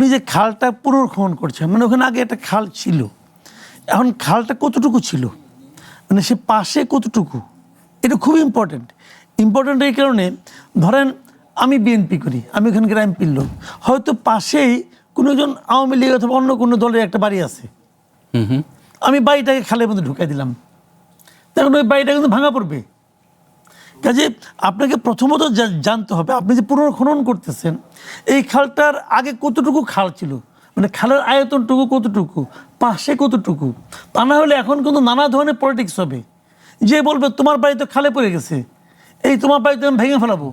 আপনি যে খালটা পুনর্খনন করছেন, মানে ওখানে আগে একটা খাল ছিল, এখন খালটা কতটুকু ছিল, মানে সে পাশে কতটুকু, এটা খুব ইম্পর্টেন্ট। ইম্পর্টেন্ট এই কারণে, ধরেন আমি বিএনপি করি, আমি ওখানকার এমপির লোক, হয়তো পাশেই কোনো একজন আওয়ামী লীগ অথবা অন্য কোনো দলের একটা বাড়ি আছে, আমি বাড়িটাকে খালের মধ্যে ঢুকাই দিলাম, তখন ওই বাড়িটা কিন্তু ভাঙা পড়বে। কাজে আপনাকে প্রথমত জানতে হবে, আপনি যে পুনর্খনন করতেছেন এই খালটার আগে কতটুকু খাল ছিল, মানে খালের আয়তনটুকু কতটুকু, পাশে কতটুকু। তা না হলে এখন কিন্তু নানা ধরনের পলিটিক্স হবে, যে বলবে তোমার বাড়ি তো খালে পড়ে গেছে, এই তোমার বাড়িতে আমি ভেঙে ফেলাবো,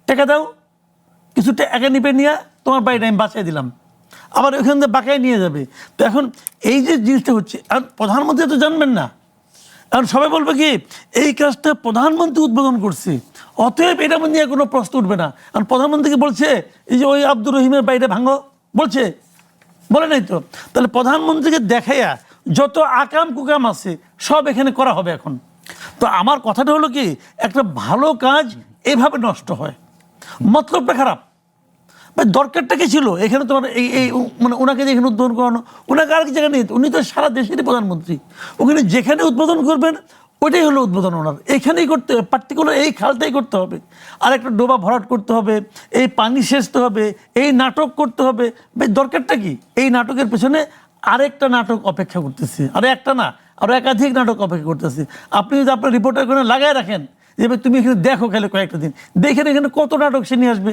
টাকা দাও, কিছু টাকা নিবে নিয়ে তোমার বাড়িটা আমি বাঁচিয়ে দিলাম, আবার ওইখান থেকে বাঁকায় নিয়ে যাবে। তো এখন এই যে জিনিসটা হচ্ছে, আর প্রধানমন্ত্রী তো জানবেন না, কারণ সবাই বলবে কি এই কাজটা প্রধানমন্ত্রী উদ্বোধন করছে, অতএব এটা নিয়ে কোনো প্রশ্ন উঠবে না। কারণ প্রধানমন্ত্রীকে বলছে এই যে ওই আব্দুর রহিমের বাড়িটা ভাঙো, বলছে, বলে নাই তো? তাহলে প্রধানমন্ত্রীকে দেখাইয়া যত আকাম কুকাম আছে সব এখানে করা হবে এখন। তো আমার কথাটা হলো কি, একটা ভালো কাজ এভাবে নষ্ট হয়, মতলবটা খারাপ। দরকারটা কি ছিল এখানে তোমার এই মানে ওনাকে যে এখানে উদ্বোধন করানো, ওনাকে আর কি জায়গা নেই, উনি তো সারা দেশেরই প্রধানমন্ত্রী, ওখানে যেখানে উদ্বোধন করবেন ওইটাই হলো উদ্বোধন ওনার, এখানেই করতে হবে, পার্টিকুলার এই খালটাই করতে হবে, আর একটা ডোবা ভরাট করতে হবে, এই পানি সেচতে হবে, এই নাটক করতে হবে। ভাই দরকারটা কি? এই নাটকের পেছনে আরেকটা নাটক অপেক্ষা করতেছে, আর একটা না আরও একাধিক নাটক অপেক্ষা করতেছে। আপনি যদি আপনার রিপোর্টার করে লাগাই রাখেন যে ভাই তুমি এখানে দেখো, খেলে কয়েকটা দিন দেখেন এখানে কত নাটক সে নিয়ে আসবে।